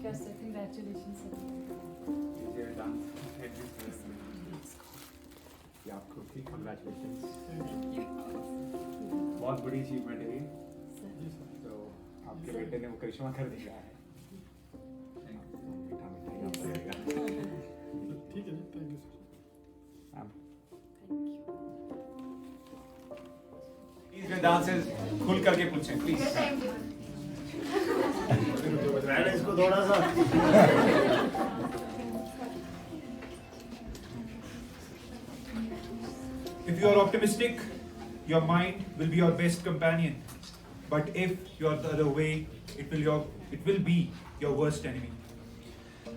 you sir, congratulations sir. आपको भी congratulations. बहुत बड़ी अचीवमेंट है ये. तो आपके बेटे ने वो करिश्मा कर दिया है. मीठा मीठा ही आपको रहेगा. ठीक है जी, थैंक यू सर. प्लीज डांसेस खुल करके पूछें प्लीज. इसको थोड़ा सा If you are optimistic, your mind will be your best companion. But if you are the other way, it will be your worst enemy.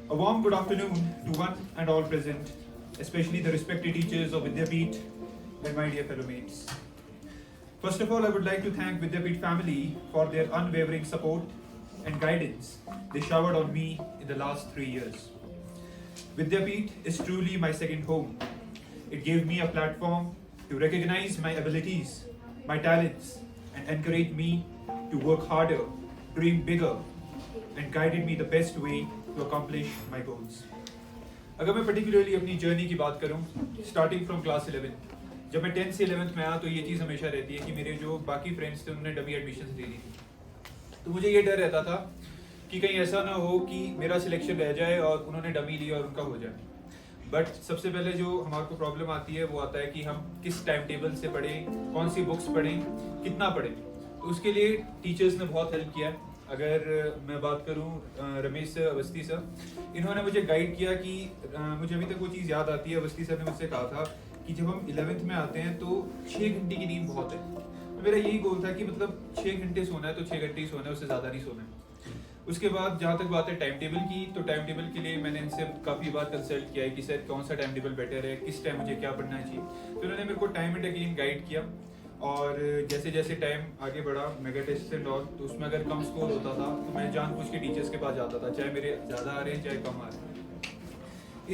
A warm good afternoon to one and all present, especially the respected teachers of Vidyapeeth and my dear fellow mates. First of all, I would like to thank Vidyapeeth family for their unwavering support and guidance they showered on me in the last 3 years. Vidyapeeth is truly my second home. It gave me a platform to recognize my abilities, my talents, and encourage me to work harder, dream bigger, and guided me the best way to accomplish my goals. अगर मैं particularly अपनी journey की बात करूं, starting from class 11, जब मैं 10th से 11th में आया तो ये चीज़ हमेशा रहती है कि मेरे जो बाकी फ्रेंड्स थे उन्होंने डमी एडमिशन्स ले ली थी. तो मुझे ये डर रहता था कि कहीं ऐसा ना हो कि मेरा सिलेक्शन रह जाए और उन्होंने डमी ली और उनका हो जाए. बट सबसे पहले जो हमारे को प्रॉब्लम आती है वो आता है कि हम किस टाइम टेबल से पढ़ें, कौन सी बुक्स पढ़ें, कितना पढ़ें. तो उसके लिए टीचर्स ने बहुत हेल्प किया. अगर मैं बात करूं रमेश सर, अवस्थी सर, इन्होंने मुझे गाइड किया कि मुझे अभी तक वो चीज़ याद आती है. अवस्थी सर ने मुझसे कहा था कि जब हम 11th में आते हैं तो 6 घंटे की नींद बहुत है. तो मेरा यही गोल था कि मतलब 6 घंटे सोना है तो 6 घंटे ही सोना है, उससे ज़्यादा नहीं सोना है. उसके बाद जहाँ तक बात है टाइम टेबल की, तो टाइम टेबल के लिए मैंने इनसे काफ़ी बार कंसल्ट किया है कि सर कौन सा टाइम टेबल बेटर है, किस टाइम मुझे क्या पढ़ना चाहिए. तो उन्होंने मेरे को टाइम एंड अगेन गाइड किया. और जैसे जैसे टाइम आगे बढ़ा, मेगा टेस्ट एंड ऑल, तो उसमें अगर कम स्कोर होता था तो मैं जानबूझ के टीचर्स के पास जाता था, चाहे मेरे ज़्यादा आ रहे हैं चाहे कम आ रहे हैं,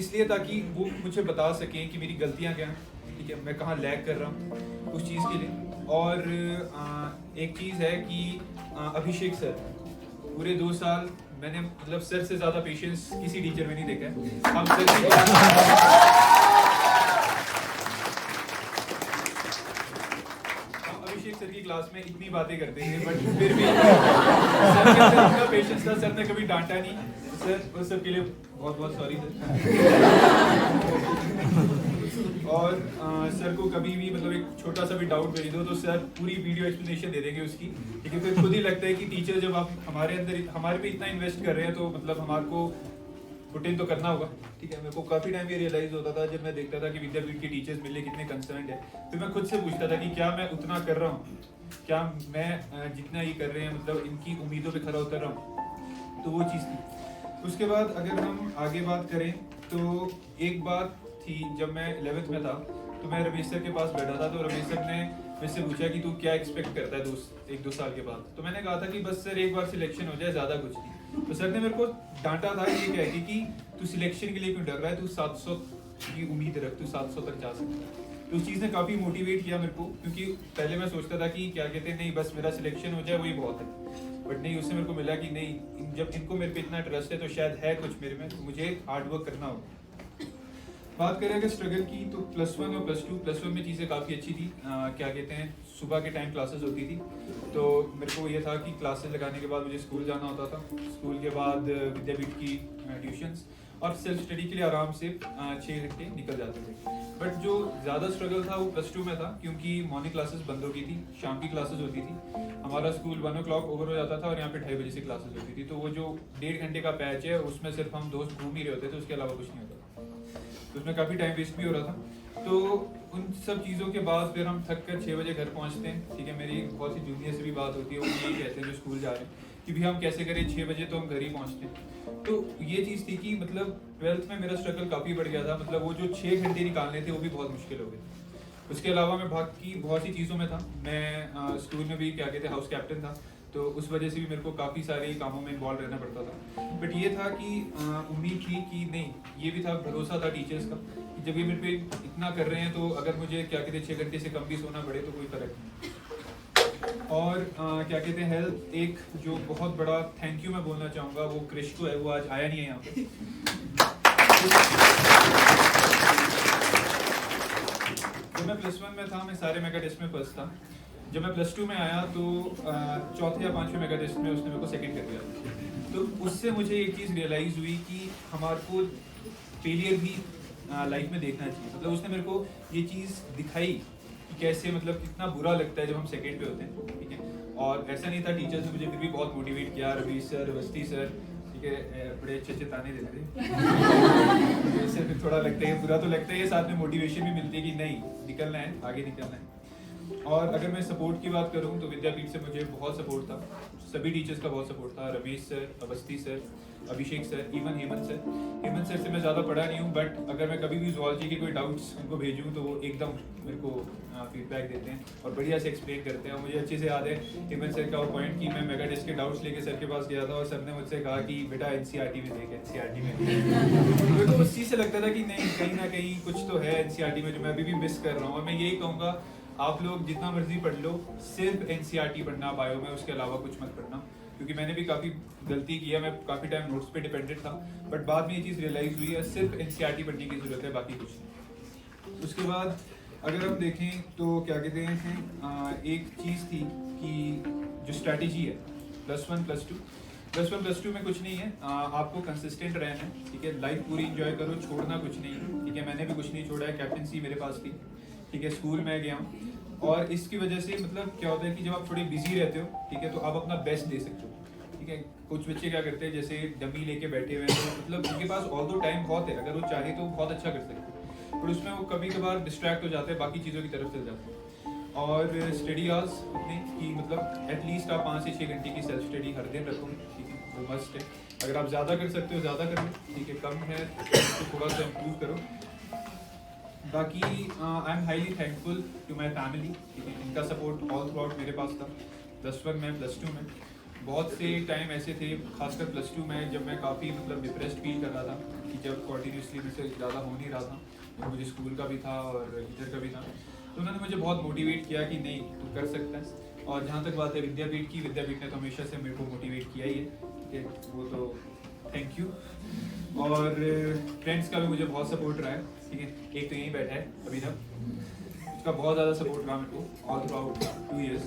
इसलिए ताकि वो मुझे बता सकें कि मेरी गलतियाँ क्या हैं, ठीक है, मैं कहाँ लैग कर रहा हूँ उस चीज़ के लिए. और एक चीज़ है कि अभिषेक सर, पूरे 2 साल मैंने मतलब सर से ज़्यादा पेशेंस किसी टीचर में नहीं देखा है. हम सर की अभिषेक सर की क्लास में इतनी बातें करते हैं बट फिर भी सर के अंदर इतना पेशेंस था, सर ने कभी डांटा नहीं. सर उस सब के लिए बहुत बहुत सॉरी सर. और सर को कभी भी मतलब एक छोटा सा भी डाउट भेज दो तो सर पूरी वीडियो एक्सप्लेनेशन दे देंगे उसकी. लेकिन फिर खुद ही लगता है कि टीचर जब आप हमारे अंदर हमारे पे इतना इन्वेस्ट कर रहे हैं तो मतलब हमारे को पुट इन तो करना होगा, ठीक है. मेरे को काफ़ी टाइम ये रियलाइज होता था जब मैं देखता था कि विद्यापीठ के टीचर्स मेरे लिए कितने कंसर्न्ड है. फिर मैं खुद से पूछता था कि क्या मैं उतना कर रहा हूँ, क्या मैं जितना ये कर रहे हैं मतलब इनकी उम्मीदों पर खरा उतर रहा हूँ. तो वो चीज़ थी. उसके बाद अगर हम आगे बात करें तो एक बात थी, जब मैं 11th में था तो मैं रमेश सर के पास बैठा था. तो रमेश सर ने मुझसे पूछा कि तू क्या एक्सपेक्ट करता है 1-2 साल के बाद. तो मैंने कहा था कि बस सर एक बार सिलेक्शन हो जाए, ज़्यादा कुछ नहीं. तो सर ने मेरे को डांटा था ये कह के कि तू सिलेक्शन के लिए क्यों डर रहा है, तू 700 की उम्मीद रख, तू 700 तक जा सकता है. तो उस चीज़ ने काफ़ी मोटिवेट किया मेरे को, क्योंकि पहले मैं सोचता था कि क्या कहते हैं नहीं बस मेरा सिलेक्शन हो जाए वही बहुत है. बट नहीं, उससे मेरे को मिला कि नहीं, जब इनको मेरे पे इतना ट्रस्ट है तो शायद है कुछ मेरे में, तो मुझे हार्ड वर्क करना होगा. बात करें अगर स्ट्रगल की तो +1 और +2 में चीज़ें काफ़ी अच्छी थी. क्या कहते हैं, सुबह के टाइम क्लासेस होती थी तो मेरे को ये था कि क्लासेस लगाने के बाद मुझे स्कूल जाना होता था. स्कूल के बाद विद्यापीठ की ट्यूशन्स और सेल्फ स्टडी के लिए आराम से 6 घंटे निकल जाते थे. बट जो ज़्यादा स्ट्रगल था वो +2 में था, क्योंकि मॉर्निंग क्लासेस बंद हो गई थी, शाम की क्लासेस होती थी. हमारा स्कूल 1 o'clock ओवर हो जाता था और यहाँ पे 2:30 बजे से क्लासेस होती थी. तो वो जो 1.5 घंटे का पैच है उसमें सिर्फ हम दोस्त घूम ही रहे होते थे, उसके अलावा कुछ नहीं होता था. तो उसमें काफ़ी टाइम वेस्ट भी हो रहा था. तो उन सब चीज़ों के बाद फिर हम थक कर 6 बजे घर पहुँचते हैं, ठीक है. मेरी बहुत सी जूनियर से भी बात होती है, वो यही कहते हैं जो स्कूल जा रहे हैं कि भी हम कैसे करें, 6 बजे तो हम घर ही पहुँचते हैं. तो ये चीज़ थी कि मतलब 12th में मेरा स्ट्रगल काफ़ी बढ़ गया था. मतलब वो जो 6 घंटे निकालने थे वो भी बहुत मुश्किल हो गए. उसके अलावा मैं बाकी बहुत सी चीज़ों में था. मैं स्कूल में भी क्या कहते हैं हाउस कैप्टन था, तो उस वजह से भी मेरे को काफ़ी सारे कामों में इन्वॉल्व रहना पड़ता था. बट ये था कि उम्मीद थी कि नहीं, ये भी था भरोसा था टीचर्स का कि जब ये मेरे पे इतना कर रहे हैं तो अगर मुझे क्या कहते हैं 6 घंटे से कम भी सोना पड़े तो कोई फ़र्क नहीं. और क्या कहते हैं हेल्थ, एक जो बहुत बड़ा थैंक यू मैं बोलना चाहूँगा वो क्रिश को है, वो आज आया नहीं है यहाँ पे। जब मैं +1 में था मैं सारे मेगा टेस्ट में फर्स्ट था। जब मैं +2 में आया तो चौथे या पांचवें मेगा टेस्ट में उसने मेरे को सेकंड कर दिया। तो उससे मुझे एक चीज़ रियलाइज़ हुई कि हमारे को फेलियर भी लाइफ में देखना चाहिए। मतलब उसने मेरे को ये चीज़ दिखाई कि कैसे मतलब कितना बुरा लगता है जब हम सेकंड पे होते हैं, ठीक है। और ऐसा नहीं था, टीचर्स ने मुझे फिर भी बहुत मोटिवेट किया, रवि सर, अवस्थी सर, ठीक है, बड़े अच्छे अच्छे ताने देते थे। इससे फिर थोड़ा लगता है, बुरा तो लगता है, साथ में मोटिवेशन भी मिलती है कि नहीं निकलना है, आगे निकलना है। और अगर मैं सपोर्ट की बात करूं तो विद्यापीठ से मुझे बहुत सपोर्ट था, सभी टीचर्स का बहुत सपोर्ट था, Ramesh sir, Awasthi sir, Abhishek sir, even Hemant sir. Hemant sir से मैं ज़्यादा पढ़ा नहीं हूँ, बट अगर मैं कभी भी ज़ूलॉजी के कोई डाउट्स उनको भेजूँ तो वो एकदम मेरे को फीडबैक देते हैं और बढ़िया से एक्सप्लेन करते हैं। मुझे अच्छे से याद है हेमंत सर का वो पॉइंट कि मैं मेगा टेस्ट के डाउट्स लेके सर के पास गया था और सर ने मुझसे कहा कि बेटा NCERT में देख, NCERT में। मेरे को उस चीज़ से लगता था कि नहीं, कहीं ना कहीं कुछ तो है NCERT में जो मैं अभी भी मिस कर रहा हूँ। और मैं यही कहूँगा, आप लोग जितना मर्जी पढ़ लो, सिर्फ NCERT पढ़ना बायो में, उसके अलावा कुछ मत पढ़ना। क्योंकि मैंने भी काफ़ी गलती किया, मैं काफ़ी टाइम नोट्स पे डिपेंडेंट था, बट बाद में ये चीज़ रियलाइज़ हुई है सिर्फ NCERT पढ़ने की ज़रूरत है, बाकी कुछ नहीं। उसके बाद अगर हम देखें तो क्या कहते हैं, एक चीज़ थी कि जो स्ट्रैटेजी है +1 +2 में कुछ नहीं है, आपको कंसिस्टेंट रहना है, ठीक है। लाइफ पूरी इंजॉय करो, छोड़ना कुछ नहीं है, ठीक है। मैंने भी कुछ नहीं छोड़ा है, कैप्टनसी मेरे पास थी, ठीक है। स्कूल में गया हूँ और इसकी वजह से मतलब क्या होता है कि जब आप थोड़े बिजी रहते हो, ठीक है, तो आप अपना बेस्ट दे सकते हो, ठीक है। कुछ बच्चे क्या करते हैं, जैसे डमी लेके बैठे हुए हैं, तो मतलब उनके पास ऑल दो टाइम बहुत है, अगर वो चाहे तो बहुत अच्छा कर सकते हैं, पर उसमें वो कभी कभार डिस्ट्रैक्ट हो जाते हैं, बाकी चीज़ों की तरफ चल जाते हैं। और स्टडी आवर्स अपने कि मतलब एटलीस्ट आप 5 से 6 घंटे की सेल्फ स्टडी हर दिन रखो, ठीक है, वो मस्ट है। अगर आप ज़्यादा कर सकते हो ज़्यादा कर लो, ठीक है, कम है तो थोड़ा सा इम्प्रूव करो। बाकी I am highly thankful to my family, ठीक है, इनका सपोर्ट ऑल थ्रू आउट मेरे पास था। +1 में, +2 में बहुत से टाइम ऐसे थे, खासकर +2 में जब मैं काफ़ी मतलब डिप्रेस्ड फील कर रहा था कि जब कॉन्टीन्यूसली मुझसे ज़्यादा हो नहीं रहा था, तो मुझे स्कूल का भी था और इधर का भी था, तो उन्होंने मुझे बहुत मोटिवेट किया कि नहीं तू कर सकता है। और जहाँ तक बात है विद्यापीठ की, विद्यापीठ ने तो हमेशा से मेरे को मोटिवेट किया ही है, ठीक है, वो तो थैंक यू। और फ्रेंड्स का भी मुझे बहुत सपोर्ट रहा है, ठीक है। एक तो यहीं बैठा है अभिनव, उसका बहुत ज़्यादा सपोर्ट रहा मेरे को ऑल थ्रू आउट 2 years।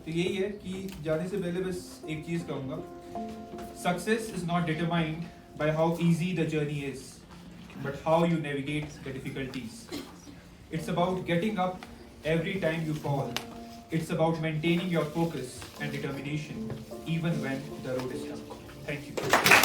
तो यही है कि जाने से पहले बस एक चीज़ कहूँगा, success is not determined by how easy the journey is, but how you navigate the difficulties. It's about getting up every time you fall. It's about maintaining your focus and determination even when the road is tough. Thank you.